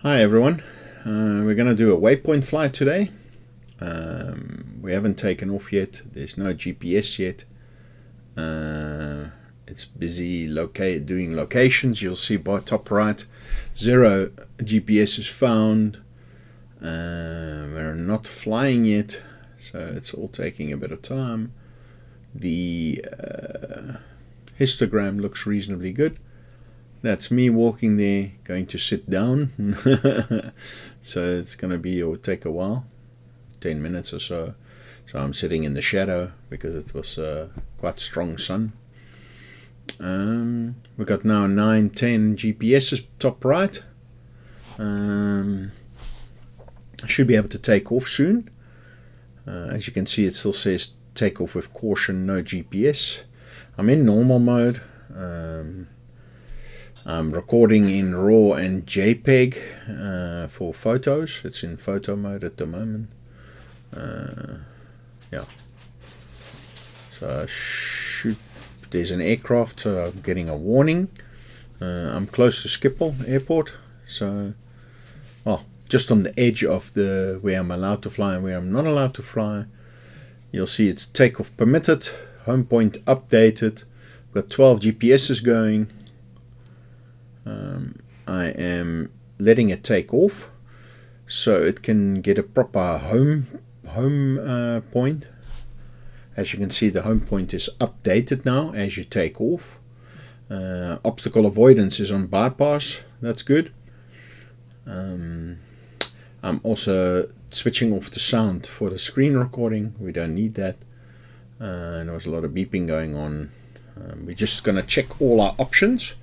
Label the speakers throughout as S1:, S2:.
S1: Hi everyone, we're going to do a waypoint flight today. We haven't taken off yet, there's no GPS yet. It's busy doing locations. You'll see by top right, 0 GPS is found. We're not flying yet, so it's all taking a bit of time. The histogram looks reasonably good. That's me walking there, going to sit down. So it's going to be, it would take a while, 10 minutes or so. So I'm sitting in the shadow because it was quite strong sun. We've got now 9, 10 GPSs top right. I should be able to take off soon. As you can see, it still says take off with caution, no GPS. I'm in normal mode. I'm recording in RAW and JPEG for photos. It's in photo mode at the moment. Yeah. So there's an aircraft, so I'm getting a warning. I'm close to Schiphol Airport, so just on the edge of where I'm allowed to fly and where I'm not allowed to fly. You'll see it's takeoff permitted, home point updated. We've got 12 GPSs going. I am letting it take off so it can get a proper home point. As you can see, the home point is updated now as you take off. Obstacle avoidance is on bypass. That's good. I'm also switching off the sound for the screen recording. We don't need that. And there was a lot of beeping going on. We're just going to check all our options.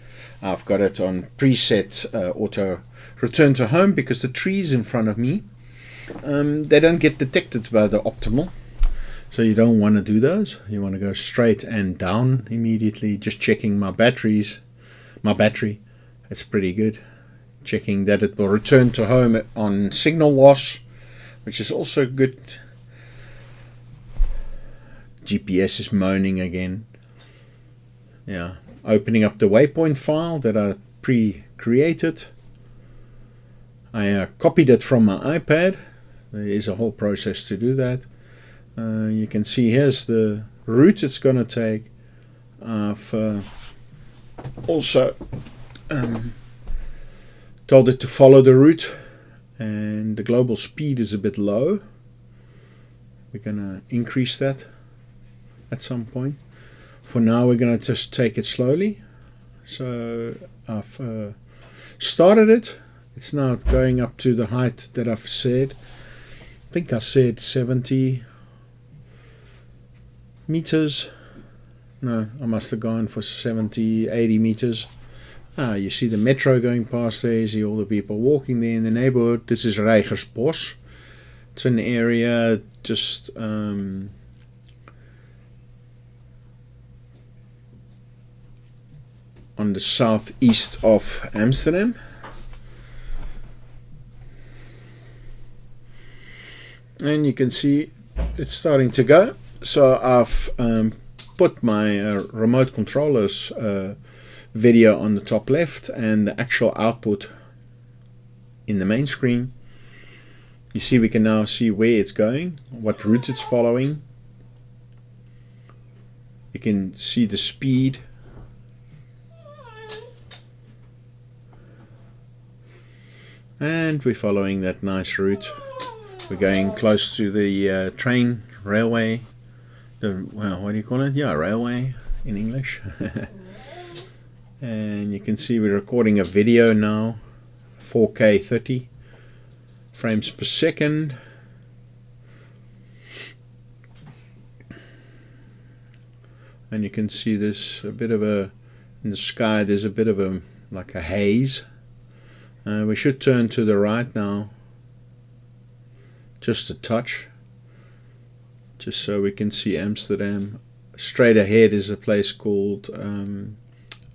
S1: I've got it on preset auto return to home because the trees in front of me, they don't get detected by the optimal. So you don't want to do those. You want to go straight and down immediately. Just checking my battery, it's pretty good. Checking that it will return to home on signal loss, which is also good. GPS is moaning again. Yeah. Opening up the waypoint file that I pre-created. I copied it from my iPad. There is a whole process to do that. You can see here's the route it's going to take. I've also told it to follow the route, and the global speed is a bit low. We're going to increase that at some point. For now, we're going to just take it slowly. So I've started it. It's now going up to the height that I've said. I think I said 70 meters. No, I must have gone for 70, 80 meters. You see the metro going past there. You see all the people walking there in the neighborhood. This is Reigersbos. It's an area just on the southeast of Amsterdam. And you can see it's starting to go. So I've put my remote controller's video on the top left and the actual output in the main screen. You see we can now see where it's going, what route it's following. You can see the speed. And we're following that nice route. We're going close to the train, railway. What do you call it? Yeah, railway in English. And you can see we're recording a video now, 4K 30 frames per second. And you can see there's a bit of in the sky, there's a bit of like a haze. We should turn to the right now, just a touch, just so we can see Amsterdam. Straight ahead is a place called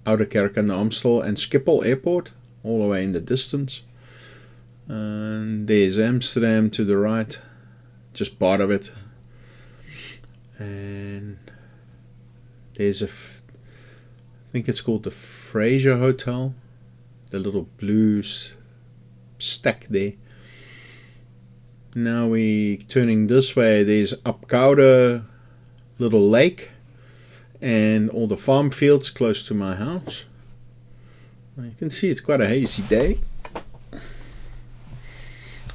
S1: Ouderkerk aan de Amstel and Schiphol Airport, all the way in the distance. And there's Amsterdam to the right, just part of it. And there's I think it's called the Fraser Hotel. The little blue stack there. Now we turning this way. There's Apkoude little lake and all the farm fields close to my house. You can see it's quite a hazy day.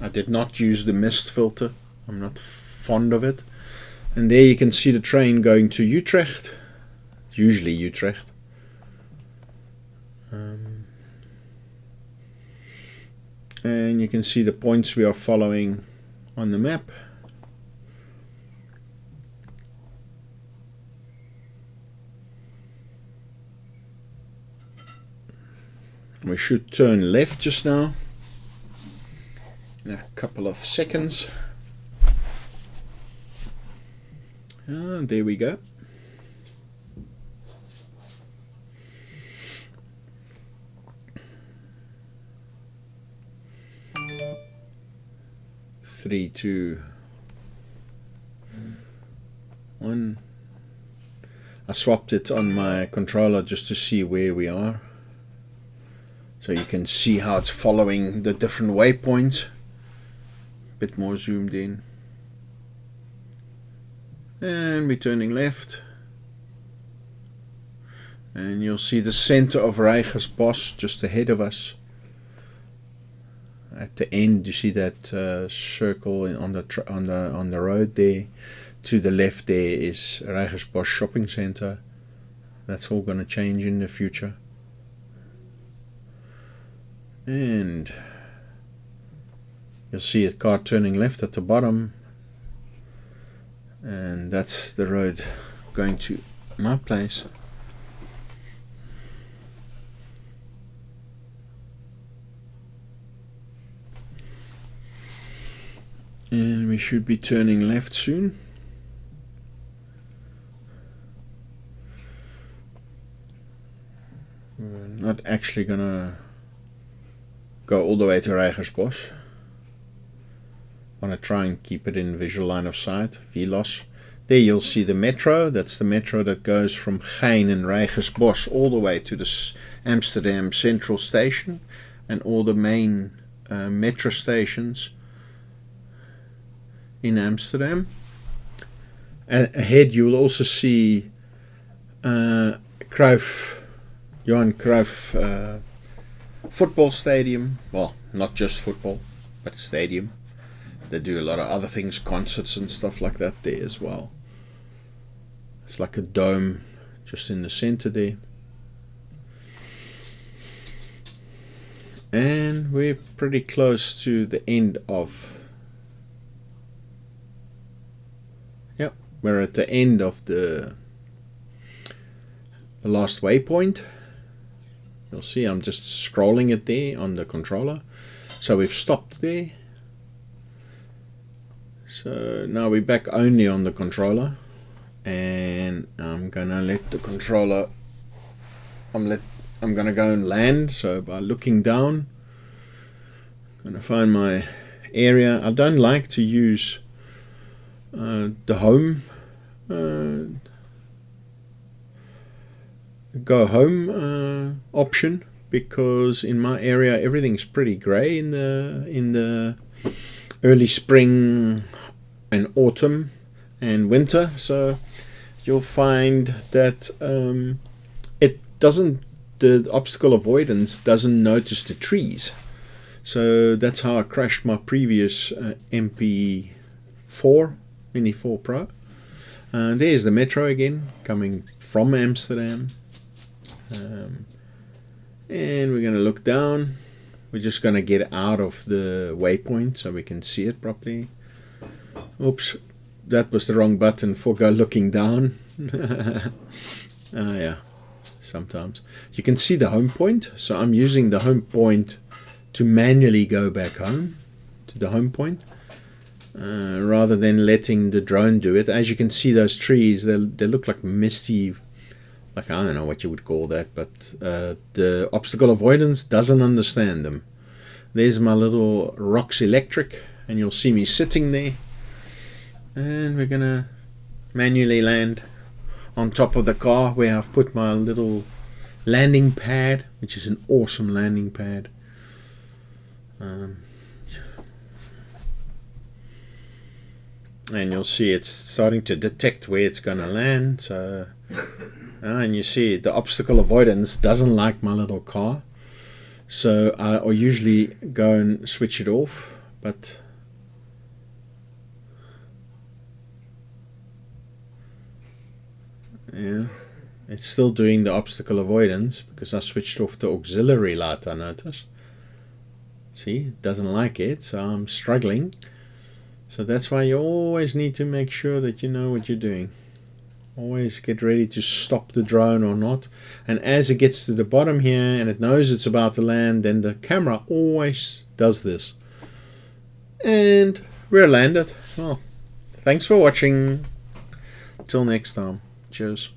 S1: I did not use the mist filter. I'm not fond of it. And there you can see the train going to Utrecht. Usually Utrecht. And you can see the points we are following on the map. We should turn left just now in a couple of seconds. And there we go. Three, two, one. I swapped it on my controller just to see where we are. So you can see how it's following the different waypoints. Bit more zoomed in. And we're turning left. And you'll see the center of Reigersbos just ahead of us. At the end, you see that circle on the road there. To the left there is Reigersbos Shopping Center. That's all going to change in the future. And you'll see a car turning left at the bottom. And that's the road going to my place. And we should be turning left soon. We're not actually gonna go all the way to Reigersbos. I want to try and keep it in visual line of sight, VLOS. There you'll see the metro. That's the metro that goes from Gein and Reigersbos all the way to the Amsterdam Central Station and all the main metro stations in Amsterdam. Ahead you will also see Johan Cruyff football stadium. Well, not just football, but a stadium. They do a lot of other things, concerts and stuff like that there as well. It's like a dome just in the center there. And we're pretty close to the end of... Yep, we're at the end of the last waypoint. You'll see I'm just scrolling it there on the controller. So we've stopped there. So now we're back only on the controller, and I'm gonna let the controller, I'm gonna go and land. So by looking down, I'm gonna find my area. I don't like to use the home go home option, because in my area everything's pretty grey in the early spring and autumn and winter. So you'll find that the obstacle avoidance doesn't notice the trees. So that's how I crashed my previous MP4 Mini 4 Pro. There's the metro again coming from Amsterdam. And we're going to look down. We're just going to get out of the waypoint so we can see it properly. Oops, that was the wrong button for go looking down. Yeah, sometimes. You can see the home point. So I'm using the home point to manually go back home to the home point, rather than letting the drone do it. As you can see, those trees, they look like misty, like I don't know what you would call that, but the obstacle avoidance doesn't understand them. There's my little Rox Electric, and you'll see me sitting there. And we're gonna manually land on top of the car where I've put my little landing pad, which is an awesome landing pad. And you'll see it's starting to detect where it's going to land. So, and you see the obstacle avoidance doesn't like my little car. So I usually go and switch it off. But yeah, it's still doing the obstacle avoidance because I switched off the auxiliary light, I notice. See, it doesn't like it, so I'm struggling. So that's why you always need to make sure that you know what you're doing. Always get ready to stop the drone or not. And as it gets to the bottom here and it knows it's about to land, then the camera always does this. And we're landed. Well, thanks for watching. Till next time. Cheers.